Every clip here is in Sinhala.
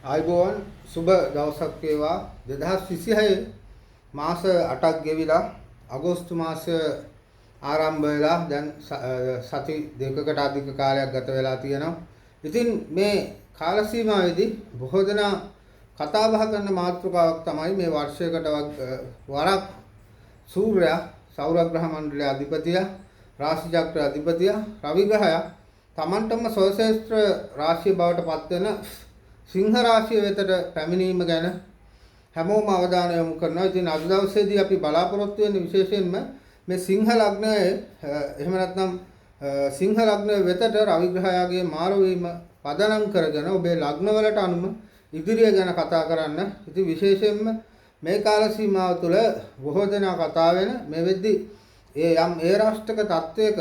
ආයුබෝවන් සුබ දවසක් වේවා 2026 මාස 8ක් ගෙවිලා අගෝස්තු මාසය ආරම්භ වෙලා දැන් සති දෙකකට අධික කාලයක් ගත වෙලා තියෙනවා. ඉතින් මේ කාල සීමාවේදී බොහෝ දෙනා කතා බහ කරන මාතෘකාවක් තමයි මේ වර්ෂයකට වරක් සූර්යයා සෞර ග්‍රහ මණ්ඩලයේ අධිපතිය රාශි චක්‍ර අධිපතිය රවි ග්‍රහයා තමන්ටම සෝෂේත්‍ර රාශිය බවට පත් වෙන සිංහ රාශිය වෙතට පැමිණීම ගැන හැමෝම අවධානය යොමු කරනවා. ඉතින් අද දවසේදී අපි බලාපොරොත්තු වෙන්නේ විශේෂයෙන්ම මේ සිංහ ලග්නයේ එහෙම නැත්නම් සිංහ ලග්නයේ වෙතට රවි ග්‍රහයාගේ මාර වීම පදනම් කරගෙන ඔබේ ලග්නවලට අනුව ඉදිරිය ගැන කතා කරන්න. ඉතින් විශේෂයෙන්ම මේ කාල සීමාව තුළ බොහෝ දෙනා කතා වෙන මේ වෙද්දී ඒ රාෂ්ටක තත්වයක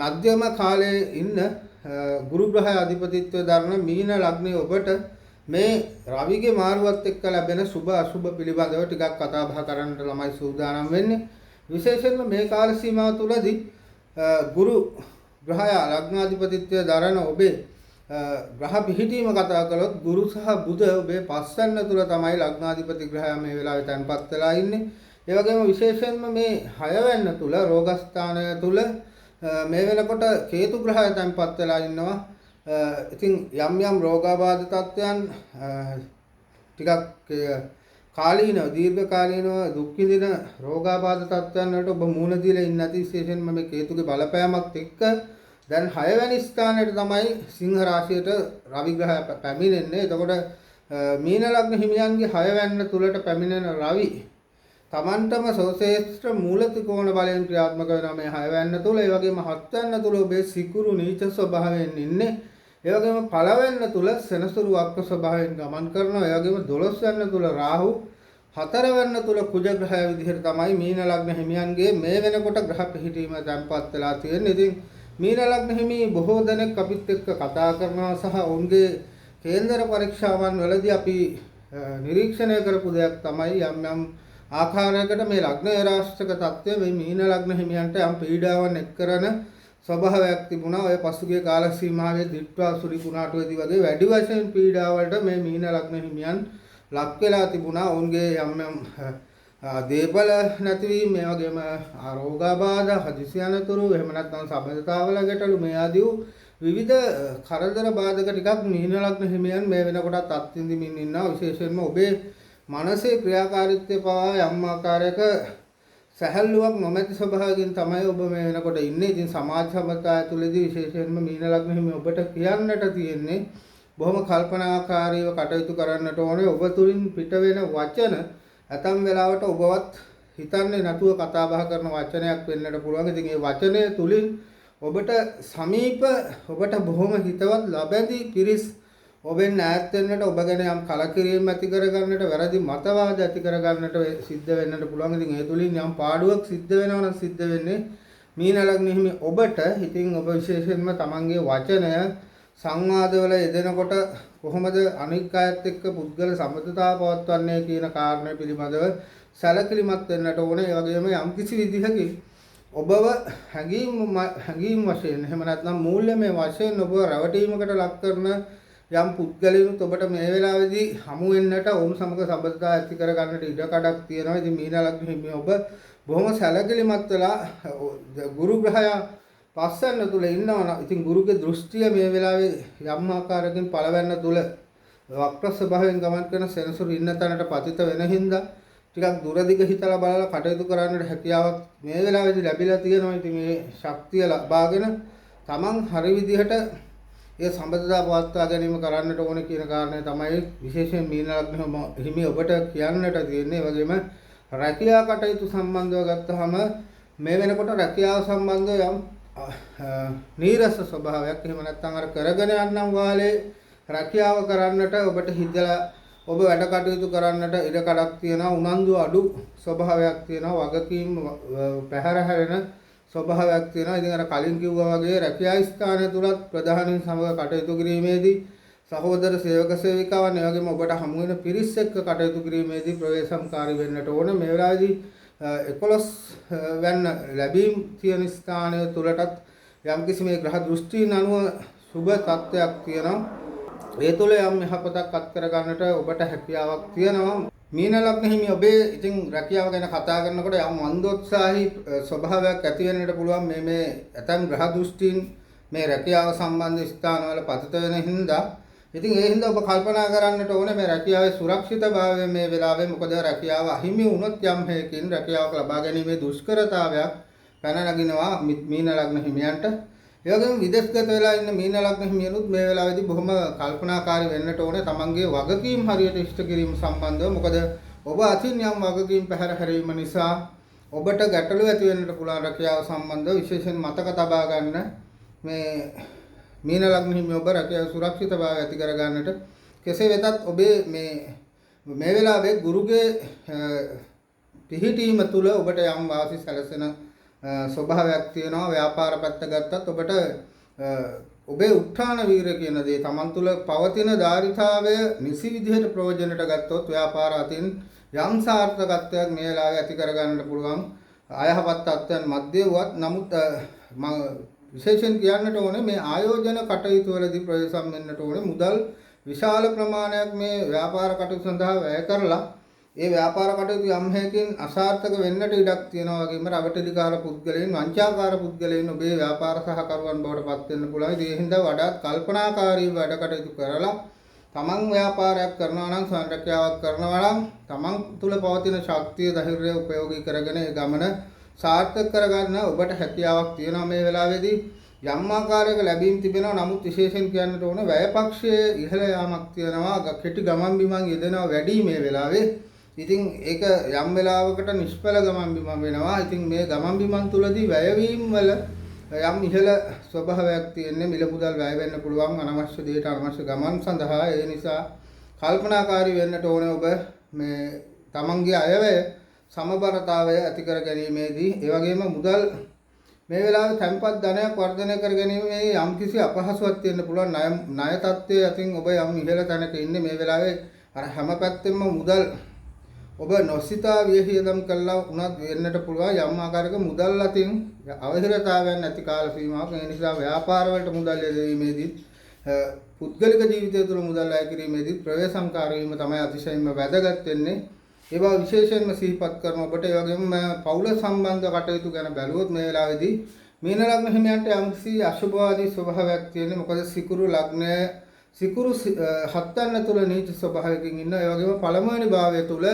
මධ්‍යම කාලයේ ඉන්න ගුරු ග්‍රහය අධිපතිත්වය දරන මීන ලග්නයේ ඔබට මේ රවිගේ මාරුවත් එක්ක ලැබෙන සුභ අසුභ පිළිබඳව ටිකක් කතා බහ කරන්නට ළමයි සූදානම් වෙන්නේ. විශේෂයෙන්ම මේ කාල සීමාව තුළදී ගුරු ග්‍රහය ලග්නාධිපතිත්වය දරන ඔබේ ග්‍රහ පිහිටීම කතා කළොත් ගුරු සහ බුධ ඔබේ පස්වැන්න තුල තමයි ලග්නාධිපති ග්‍රහයා මේ වෙලාවේ තැන්පත් වෙලා ඉන්නේ. ඒ වගේම විශේෂයෙන්ම මේ 6 වැන්න තුල රෝගස්ථානය තුල මේ වෙනකොට කේතු ග්‍රහය තැන්පත් වෙලා ඉන්නවා. ඉතින් යම් රෝගාබාධ තත්ත්වයන් ටිකක් කාලීනව දීර්ඝ කාලීනව දුක් විඳින රෝගාබාධ තත්ත්වයන් වලට ඔබ මුහුණ දීලා ඉන්නේ නැති විශේෂයෙන්ම මේ කේතුගේ බලපෑමත් එක්ක දැන් 6 වැනි ස්ථානයට තමයි සිංහ රාශියට රවි ග්‍රහය පැමිණෙන්නේ. එතකොට මීන ලග්න හිමියන්ගේ 6 වැන්න තුලට පැමිණෙන රවි තමන්ටම සෝෂේත්‍ර මූල ත්‍රිකෝණ බලයෙන් ක්‍රියාත්මක වෙනවා මේ 6 වැන්න තුල. ඒ වගේම 7 වැන්න තුල ඔබේ සිකුරු නීච ස්වභාවයෙන් ඉන්නේ. ඒ වගේම පළ වැන්න තුල සෙනසුරු වක්‍ර ස්වභාවයෙන් ගමන් කරනවා. ඒ වගේම 12 වැන්න තුල රාහු, 4 වැන්න තුල කුජ ග්‍රහය විදිහට තමයි මීන ලග්න හිමියන්ගේ මේ වෙනකොට ග්‍රහ පිහිටීම තැන්පත් වෙලා තියෙන්නේ. ඉතින් මීන ලග්න හිමි බොහෝ දෙනෙක් අපිත් එක්ක කතා කරනවා සහ ඔවුන්ගේ කේන්දර පරීක්ෂාවන් වලදී අපි නිරීක්ෂණය කරපු දෙයක් තමයි යම් ආකාරයකට මේ ලග්න රාශික තත්ත්වය මේ මීන ලග්න හිමියන්ට යම් පීඩාවන් එක් කරන ස්වභාවයක් තිබුණා. ඔය පසුගිය කාල සීමාවේ දිට්ඨා සුරි කුණාටුවේදී වගේ වැඩි වශයෙන් පීඩාවලට මේ මීන ලග්න හිමියන් ලක් වෙලා තිබුණා. ඔවුන්ගේ යම් දේපල නැතිවීම, මේ වගේම රෝගාබාධ, හදිසි අනතුරු, එහෙම නැත්නම් සබඳතාවල ගැටලු මේ ආදී විවිධ කරදර බාධක ටිකක් මීන ලග්න හිමියන් මේ වෙනකොටත් අත්විඳින්මින් ඉන්නවා. විශේෂයෙන්ම ඔබේ මනසේ ක්‍රියාකාරීත්වය පවා යම් ආකාරයක සැහැල්ලුවක් නොමැති ස්වභාවයෙන් තමයි ඔබ මේ වෙනකොට ඉන්නේ. ඉතින් සමාජ සම්බන්ධතාවය තුළදී විශේෂයෙන්ම මීන ලග්න හිමි ඔබට කියන්නට තියෙන්නේ බොහොම කල්පනාකාරීව කටයුතු කරන්නට ඕනේ. ඔබ තුලින් පිට වෙන වචන ඇතම් වෙලාවට ඔබවත් හිතන්නේ නැතුව කතා බහ කරන වචනයක් වෙන්නට පුළුවන්. ඉතින් මේ වචනය තුලින් ඔබට සමීප ඔබට බොහොම හිතවත් ලබැඳි පිරිස් ඔබෙන් ඈත් වෙන්නට, ඔබ ගැන යම් කලකිරීම ඇති කරගන්නට, වැරදි මතවාද ඇති කරගන්නට සිද්ධ වෙන්නට පුළුවන්. ඉතින් ඒ තුලින් යම් පාඩුවක් සිද්ධ වෙනවා නම් සිද්ධ වෙන්නේ මීන ලග්න හිමි ඔබට. ඉතින් ඔබ විශේෂයෙන්ම තමන්ගේ වචනය සංවාදවල යෙදෙනකොට කොහොමද අනික් අයත් එක්ක පුද්ගල සම්බන්ධතාව පවත්වන්නේ කියන කාරණය පිළිබඳව සැලකිලිමත් වෙන්නට ඕනේ. ඒ වගේම යම් කිසි විදිහකින් ඔබව හැඟීම් වශයෙන් එහෙම නැත්නම් මූල්‍යමය වශයෙන් ඔබ රැවටීමකට ලක් කරන යම් පුද්ගලයන්ට ඔබට මේ වෙලාවේදී හමු වෙන්නට ඔවුන් සමග සම්බන්ධතාව ඇති කර ගන්නට ඉඩ කඩක් තියෙනවා. ඉතින් මීන ලග්න හිමි ඔබ බොහොම සැලකිලිමත් වෙලා ගුරු ග්‍රහය පස්වැන්න තුල ඉන්නවා. ඉතින් ගුරුගේ දෘෂ්ටිය මේ වෙලාවේ යම් ආකාරයකින් පළවැන්න තුල වක්‍ර ස්වභාවයෙන් ගමන් කරන සෙනසුරු ඉන්න තැනට පතිත වෙන හින්දා ටිකක් දුරදිග හිතලා බලලා කටයුතු කරන්නට හැකියාවක් මේ වෙලාවේදී ලැබිලා තියෙනවා. ඉතින් මේ ශක්තිය ලබාගෙන තමන් හරි විදිහට ඒ සම්බන්ධතාව පවත්වා ගැනීම කරන්නට ඕනේ කියන කාරණය තමයි විශේෂයෙන් මීන ලග්න හිමි ඔබට කියන්නට තියෙන්නේ. ඒ වගේම රැකියා කටයුතු සම්බන්ධව ගත්තහම මේ වෙනකොට රැකියාව සම්බන්ධව යම් නීරස ස්වභාවයක්, එහෙම නැත්නම් අර කරගෙන යන්නම් වාලේ රැකියාව කරන්නට ඔබට හිතලා ඔබ වැඩ කටයුතු කරන්නට ඉඩ කඩක් තියෙනවා. උනන්දු අඩු ස්වභාවයක් තියෙනවා. වගකීම් පැහැර හැරෙන ස්වභාවයක් තියෙනවා. ඉතින් අර කලින් කිව්වා වගේ රැකියා ස්ථානය තුලත් ප්‍රධානීන් සමග කටයුතු කිරීමේදී සහෝදර සේවක සේවිකාවන් ඒ වගේම ඔබට හමු වෙන පිරිස් එක්ක කටයුතු කිරීමේදී ප්‍රවේශම්කාරී වෙන්නට ඕන. මේ වෙලාවේදී 11 වැන්න ලැබීම් තියෙන ස්ථානය තුලටත් යම්කිසි මේ ග්‍රහ දෘෂ්ටීන් අනුව සුබ තත්ත්වයක් තියෙනවා. ඒ තුළ යම් යහපතක් අත් කර ගන්නට ඔබට හැකියාවක් තියෙනවා. මීන ලග්න හිමි ඔබේ ඉතින් රැකියාව ගැන කතා කරනකොට යම් මන්දෝත්සාහී ස්වභාවයක් ඇති වෙන්නට පුළුවන්. මේ ඇතම් ග්‍රහ දෘෂ්ටීන් මේ රැකියාව සම්බන්ධ ස්ථානවල පතිත වෙන හින්දා ඉතින් ඒ හින්දා ඔබ කල්පනා කරන්නට ඕනේ මේ රැකියාවේ සුරක්ෂිතභාවය මේ වෙලාවේ. මොකද රැකියාව අහිමි වුණොත් යම් හේකින් රැකියාවක් ලබා ගැනීමේ දුෂ්කරතාවයක් පැන නගිනවා මීන ලග්න හිමියන්ට. ඒ වගේම විදේශගත වෙලා ඉන්න මීන ලග්න හිමියනුත් මේ වෙලාවේදී බොහොම කල්පනාකාරී වෙන්නට ඕනේ තමන්ගේ වගකීම් හරියට ඉෂ්ට කිරීම සම්බන්ධව. මොකද ඔබ අතින් යම් වගකීම් පැහැර හැරීම නිසා ඔබට ගැටලු ඇති වෙන්නට පුළුවන් රැකියාව සම්බන්ධව. විශේෂයෙන් මතක තබා ගන්න මේ මීන ලග්න හිමි ඔබ රැකියාව සුරක්ෂිතභාවය ඇති කර ගන්නට කෙසේ වෙතත් ඔබේ මේ වෙලාවේ ගුරුගේ පිහිටීම තුළ ඔබට යම් වාසි සැලසෙන ස්වභාවයක් තියෙනවා. ව්‍යාපාර පැත්ත ගත්තත් ඔබට ඔබේ උත්හාන වීරිය කියන දේ තමන් තුළ පවතින ධාරිතාවය නිසි විදිහට ප්‍රයෝජනට ගත්තොත් ව්‍යාපාර අතින් යම් සාර්ථකත්වයක් මේ වෙලාවේ ඇති කර ගන්නට පුළුවන්. අයහපත් තත්ත්වයන් මැද්දේ වුවත් නමුත් විශේෂයෙන් කියන්නට ඕනේ මේ ආයෝජන කටයුතු වලදී ප්‍රවේශම් වෙන්නට ඕනේ. මුදල් විශාල ප්‍රමාණයක් මේ ව්‍යාපාර කටයුතු සඳහා වැය කරලා ඒ ව්‍යාපාර කටයුතු යම් හේකින් අසාර්ථක වෙන්නට ඉඩක් තියෙනවා. වගේම රවටලිකාර පුද්ගලයන් වංචාකාර පුද්ගලයන් ඔබේ ව්‍යාපාර සහකරුවන් බවට පත් වෙන්න පුළුවන්. ඒ හින්දා වඩාත් කල්පනාකාරීව වැඩ කටයුතු කරලා තමන් ව්‍යාපාරයක් කරනවා නම් සංරක්ෂාවක් කරනවා නම් තමන් තුල පවතින ශක්තිය ධෛර්යය උපයෝගී කරගෙන ඒ ගමන සාර්ථක කරගන්න ඔබට හැකියාවක් තියෙනවා. මේ වෙලාවේදී යම් ආකාරයක ලැබීම් තිබෙනවා. නමුත් විශේෂයෙන් කියන්නට ඕන වැයපක්ෂයේ ඉහළ යාමක් තියෙනවා. කෙටි ගමන් බිමන් යෙදෙනවා වැඩි මේ වෙලාවේ. ඉතින් ඒක යම් වෙලාවකට නිෂ්ඵල ගමන් බිමන් වෙනවා. ඉතින් මේ ගමන් බිමන් තුලදී වැයවීම වල යම් ඉහළ ස්වභාවයක් තියෙන්නේ. මිල මුදල් වැය වෙන්න පුළුවන් අනවශ්‍ය දෙයට අනවශ්‍ය ගමන් සඳහා. ඒ නිසා කල්පනාකාරී වෙන්නට ඕනේ ඔබ මේ තමන්ගේ අයවැය සමබරතාවය ඇති කර ගැනීමේදී. ඒ වගේම මුදල් මේ වෙලාවේ තැන්පත් ධනයක් වර්ධනය කර ගැනීමේ යම්කිසි අපහසුතාවක් තියෙන්න පුළුවන්. ණය තත්ත්වයේ අතින් ඔබ යම් ඉහළ තැනක ඉන්නේ. මේ වෙලාවේ අර හැම පැත්තෙම මුදල් ඔබ නොසිතා වියහියදම් කළා උනත් වෙන්නට පුළුවන්. යම් ආකාරයක මුදල් අතින් අවහිරතාවයන් නැති කාල සීමාවක්. ඒ නිසා ව්‍යාපාර වලට මුදල් යෙදීමේදී පුද්ගලික ජීවිතය තුළ මුදල් වැය කිරීමේදී ප්‍රවේශම්කාරී වීම තමයි අතිශයින්ම වැදගත් වෙන්නේ. ඒවා විශේෂයෙන්ම සිහිපත් කරන ඔබට ඒ වගේම පවුල සම්බන්ධ කටයුතු ගැන බැලුවොත් මේ වෙලාවේදී මීන ලග්න හිමියන්ට යම්කිසි අශුභවාදී ස්වභාවයක් තියෙනවා. මොකද සිකුරු ලග්නය සිකුරු හත්යන්න තුල නීච ස්වභාවයකින් ඉන්න. ඒ වගේම පළමුවෙනි භාවය තුල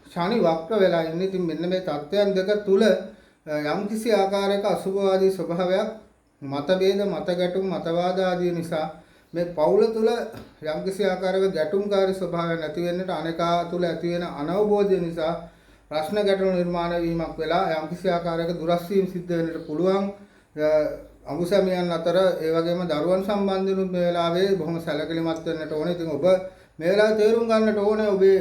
ශනි වක්‍ර වෙලා ඉන්නේ. ඉතින් මෙන්න මේ තත්ත්වයන් දෙක තුල යම්කිසි ආකාරයක අශුභවාදී ස්වභාවයක් මතභේද මතගැටුම් මතවාද ආදී නිසා මේ පවුල තුල යම්කිසි ආකාරයක ගැටුම්කාරී ස්වභාවයක් නැති වෙන්නට අනේකා තුල ඇති වෙන අනවබෝධය නිසා ප්‍රශ්න ගැටලු නිර්මාණය වීමක් වෙලා යම්කිසි ආකාරයක දුරස් වීම සිද්ධ වෙන්නට පුළුවන්. අමුසැමියන් අතර ඒ වගේම දරුවන් සම්බන්ධනුත් මේ වෙලාවේ බොහොම සැලකිලිමත් වෙන්නට ඕනේ. ඉතින් ඔබ මේ වෙලාවේ තේරුම් ගන්නට ඕනේ ඔබේ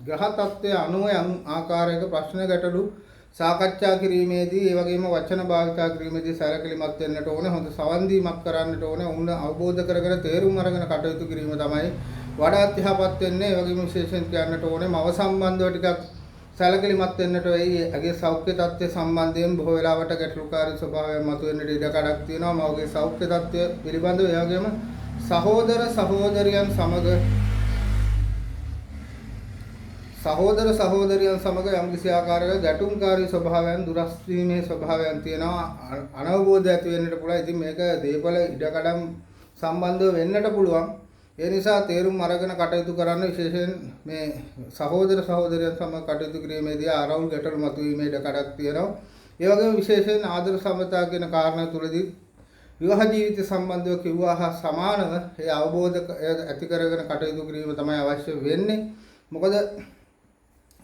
ග්‍රහ තත්ත්වයේ අනුව යම් ආකාරයක ප්‍රශ්න ගැටලු සාකච්ඡා කිරීමේදී ඒ වගේම වචන භාවිතා කිරීමේදී සැලකිලිමත් වෙන්නට ඕනේ. හොඳ සවන් දීමක් කරන්නට ඕනේ. උන් අවබෝධ කරගෙන තේරුම් අරගෙන කටයුතු කිරීම තමයි වඩාත් යහපත් වෙන්නේ. ඒ වගේම විශේෂයෙන් කියන්නට ඕනේ මව සම්බන්ධව ටිකක් සැලකිලිමත් වෙන්නට වෙයි. ඇගේ සෞඛ්‍ය තත්ත්වය සම්බන්ධයෙන් බොහෝ වෙලාවට ගැටලුකාරී ස්වභාවයක් මතුවෙන්නට ඉඩ කඩක් තියෙනවා. මවගේ සෞඛ්‍ය තත්ත්වය පිළිබඳව ඒ වගේම සහෝදර සහෝදරියන් සමග යම්කිසි ආකාරයක ගැටුම්කාරී ස්වභාවයන් දුරස් වීමේ ස්වභාවයන් තියෙනවා. අනවබෝධය ඇති වෙන්නට පුළුවන්. ඉතින් මේක දේපල ඉඩකඩම් සම්බන්ධව වෙන්නට පුළුවන්. ඒ නිසා තේරුම් අරගෙන කටයුතු කරන්න. විශේෂයෙන් මේ සහෝදර සහෝදරයන් සමග කටයුතු කිරීමේදී ආරවුල් ගැටලු මතුවීමේ ඉඩකඩක් තියෙනවා. ඒ වගේම විශේෂයෙන් ආදර සමතා කියන කාරණා තුලදී විවාහ ජීවිත සම්බන්ධව කිව්වා හා සමානව ඒ අවබෝධ ඇති කරගෙන කටයුතු කිරීම තමයි අවශ්‍ය වෙන්නේ. මොකද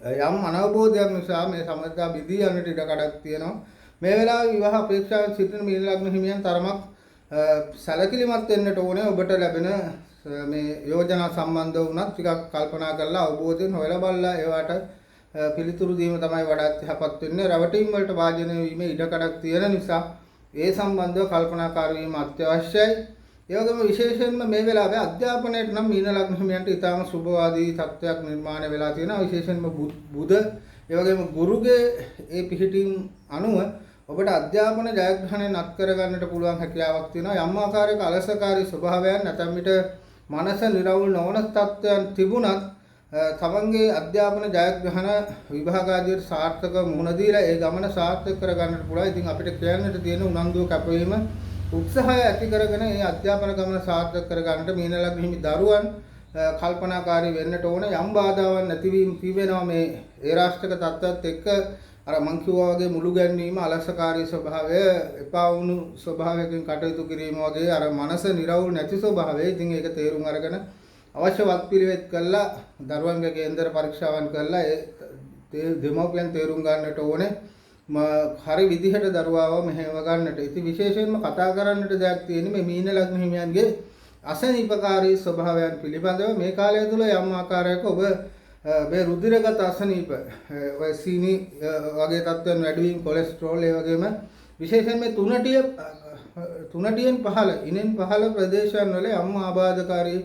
යම් අනවබෝධයක් නිසා මේ සමතා බිදී යන්නට ඉඩකඩක් තියෙනවා. මේ වෙලාවේ විවාහ අපේක්ෂාවෙන් සිටින මීන ලග්න හිමියන් තරමක් සැලකිලිමත් වෙන්නට ඕනේ. ඔබට ලැබෙන මේ යෝජනා සම්බන්ධව වුණත් ටිකක් කල්පනා කරලා අවබෝධයෙන් හොයලා බලලා ඒවට පිළිතුරු දීම තමයි වඩාත් යහපත් වෙන්නේ. රැවටීම් වලට වාජනය වීමේ ඉඩකඩක් තියෙන නිසා ඒ සම්බන්ධව කල්පනාකාරී වීම අත්‍යවශ්‍යයි. ඒ වගේම විශේෂයෙන්ම මේ වෙලාවේ අධ්‍යාපනයට නම් මීන ලග්න හිමියන්ට ඉතාම සුබවාදී තත්ත්වයක් නිර්මාණය වෙලා තියෙනවා. විශේෂයෙන්ම බුධ ඒ වගේම ගුරුගේ ඒ පිහිටීම් අනුව ඔබට අධ්‍යාපන ජයග්‍රහණය නත් කර ගන්නට පුළුවන් හැකියාවක් තියෙනවා. යම් ආකාරයක අලසකාරී ස්වභාවයන් නැත්නම් විට මනස නිරවුල් නොවන තත්ත්වයන් තිබුණත් තමන්ගේ අධ්‍යාපන ජයග්‍රහණ විභාගාදියට සාර්ථක මුහුණ දීලා ඒ ගමන සාර්ථක කර ගන්නට පුළුවන්. ඉතින් අපිට කියන්නට තියෙන උනන්දුව කැපවීම උත්සාහය ඇති කරගෙන මේ අධ්‍යාපන ගමන සාර්ථක කර ගන්නට මීන ලග්න හිමි දරුවන් කල්පනාකාරී වෙන්නට ඕන. යම් බාධාවක් නැතිවීම තිබෙනවා මේ ඒ රාෂ්ට්‍රක තත්ත්වات එක්ක අර මං කිව්වා වගේ මුළු ගැන්වීම අලසකාරී ස්වභාවය එපා වුණු ස්වභාවයකින් කටයුතු කිරීම වගේ අර මනස නිරවුල් නැති ස්වභාවය. ඉතින් ඒක තේරුම් අරගෙන අවශ්‍ය වත්පිළිවෙත් කළා දරුවන්ගේ කේන්දර පරීක්ෂාවන් කළා ඒ දෙමව්පියන් තේරුම් ගන්නට ඕනේ හරි විදිහට දරුවාව මෙහෙව ගන්නට. ඉතින් විශේෂයෙන්ම කතා කරන්නට දෙයක් තියෙන්නේ මේ මීන ලග්න හිමියන්ගේ අසනීපකාරී ස්වභාවයන් පිළිබඳව. මේ කාලය තුල යම් ආකාරයක ඔබ මේ රුධිරගත අසනීප ඔය සීනි වගේ තත්ත්වයන් වැඩිවීම කොලෙස්ටරෝල් ඒ වගේම විශේෂයෙන් මේ තුනටියෙන් පහළ ඉනෙන් පහළ ප්‍රදේශයන් වල යම් ආබාධකාරී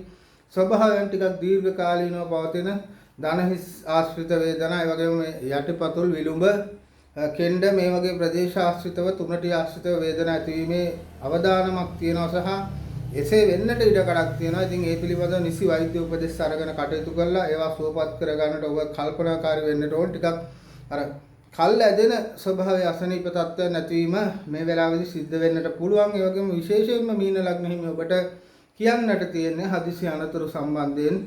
ස්වභාවයන් ටිකක් දීර්ඝ කාලීනව පවතින දනහිස් ආශ්‍රිත වේදනා ඒ වගේම යටිපතුල් විලුඹ කෙන්ඩ මේ වගේ ප්‍රදේශ ආශ්‍රිතව තුනටි ආශ්‍රිතව වේදනා ඇතිවීමේ අවදානමක් තියෙනවා සහ එසේ වෙන්නට ඉඩ කඩක් තියෙනවා. ඉතින් ඒ පිළිබඳව නිසි වෛද්‍ය උපදෙස් අරගෙන කටයුතු කරලා ඒවා සුවපත් කර ගන්නට ඔබ කල්පනාකාරී වෙන්නට ඕන. ටිකක් අර කල් ඇදෙන ස්වභාවයේ අසනීප තත්ත්වයන් නැතිවීම මේ වෙලාවේදී සිද්ධ වෙන්නට පුළුවන්. ඒ වගේම විශේෂයෙන්ම මීන ලග්න හිමි ඔබට කියන්නට තියෙන්නේ හදිසි අනතුරු සම්බන්ධයෙන්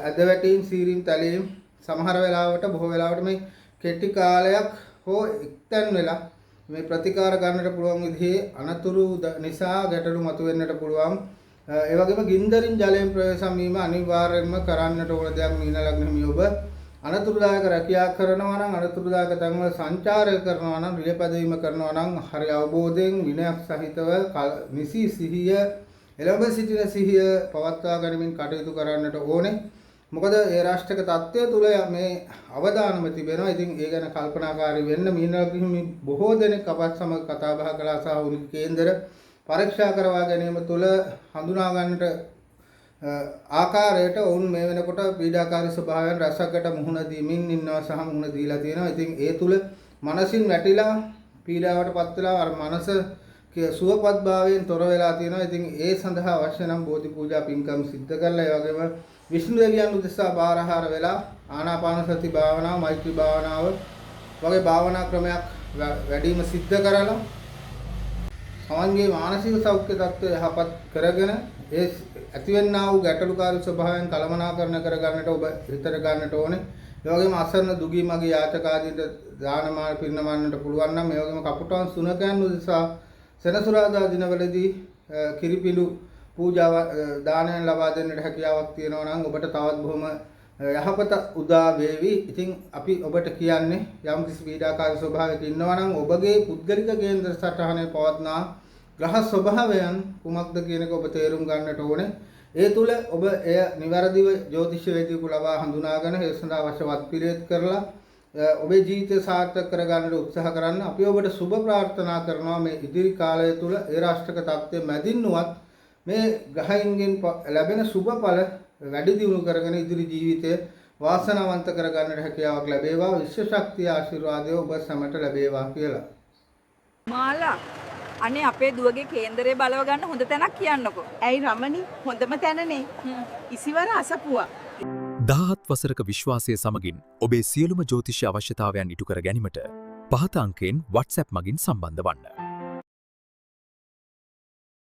ඇදවැටීම් සීරීම් තැලීම් සමහර වෙලාවට බොහෝ වෙලාවට මේ කෙටි කාලයක් හෝ එක්තැන් වෙලා මේ ප්‍රතිකාර ගන්නට පුළුවන් විදිහේ අනතුරු නිසා ගැටලු මතුවෙන්නට පුළුවන්. ඒ වගේම ගින්දරින් ජලයෙන් ප්‍රවේශම් වීම අනිවාර්යයෙන්ම කරන්නට ඕන දෙයක් මීන ලග්න හිමි ඔබ අනතුරුදායක රැකියාවක් කරනවා නම් අනතුරුදායක තැන්වල සංචාරය කරනවා නම් රිලපදවීම කරනවා නම් හරි අවබෝධයෙන් විනයක් සහිතව නිසි සිහිය එළඹ සිටින සිහිය පවත්වා ගැනීමෙන් කටයුතු කරන්නට ඕනේ. මොකද ඒ රාෂ්ට්‍රක තත්ත්වය තුළ මේ අවදානම තිබෙනවා. ඉතින් ඒ ගැන කල්පනාකාරී වෙන්න මීන ලග්න හිමි බොහෝ දෙනෙක් අපත් සමග කතා බහ කළා සහ උන්ගේ කේන්දර පරීක්ෂා කරවා ගැනීම තුළ හඳුනා ගන්නට ආකාරයට ඔවුන් මේ වෙනකොට පීඩාකාරී ස්වභාවයන් රසකට මුහුණ දීමින් ඉන්නවා සහ මුහුණ දීලා තියෙනවා. ඉතින් ඒ තුළ මනසින් වැටිලා පීඩාවටපත් වෙලා අර මනස සුවපත් භාවයෙන් තොර වෙලා තියෙනවා. ඉතින් ඒ සඳහා අවශ්‍ය නම් බෝධි පූජා පින්කම් සිද්ධ කරලා ඒ වගේම විෂ්ණු දෙවියන් උදෙසා බාරහාර වෙලා ආනාපාන සති භාවනාව මෛත්‍රී භාවනාව වගේ භාවනා ක්‍රමයක් වැඩිම සිද්ධ කරලා සමන්ගේ මානසික සෞඛ්‍ය තත්ත්වය යහපත් කරගෙන ඒ ඇතිවෙනා වූ ගැටලුකාරී ස්වභාවයන් කළමනාකරණය කර ගන්නට ඔබ හිතට ගන්නට ඕනේ. ඒ වගේම අසරණ දුගී මගේ යාචක ආදීන්ට දානමාන පිරිනමන්නට පුළුවන් නම් මේ වගේම කපුටන් සුනකයන් උදෙසා සෙනසුරාදා දිනවලදී කිරිපිඩු පූජාව දානයන් ලබා දෙන්නට හැකියාවක් තියෙනවා නම් ඔබට තවත් බොහොම යහපත උදා වේවි. ඉතින් අපි ඔබට කියන්නේ යම් කිසි පීඩාකාරී ස්වභාවයක ඉන්නවා නම් ඔබගේ පුද්ගලික කේන්ද්‍ර සටහනේ පවත්නා ග්‍රහ ස්වභාවයන් කුමක්ද කියන එක ඔබ තේරුම් ගන්නට ඕනේ. ඒ තුල ඔබ එය නිවැරදිව ජ්‍යොතිෂ වේදිකු ලබා හඳුනාගෙන ඒ සඳහා අවශ්‍ය වත්පිළිවෙත් කරලා ඔබේ ජීවිතය සාර්ථක කරගන්නට උත්සාහ කරන්න. අපි ඔබට සුබ ප්‍රාර්ථනා කරනවා මේ ඉදිරි කාලය තුල ඒ රාෂ්ට්‍රක තත්ත්වයේ මැදින්නුවත් මේ ග්‍රහයන්ගෙන් ලැබෙන සුබඵල වැඩි දියුණු කරගෙන ඉදිරි ජීවිතය වාසනාවන්ත කරගන්නට හැකියාවක් ලැබේවා. විශ්ව ශක්තිය ආශිර්වාදය ඔබ සැමට ලැබේවා කියලා. මාලා අනේ අපේ දුවගේ කේන්දරේ බලව ගන්න හොඳ තැනක් කියන්නකෝ. ඇයි රමණි හොඳම තැනනේ. ඉසිවර අසපුවා. 17 වසරක විශ්වාසය සමගින් ඔබේ සියලුම ජ්‍යොතිෂ අවශ්‍යතාවයන් ඉටු කර ගැනීමට පහත අංකයෙන් WhatsApp මගින් සම්බන්ධ වන්න.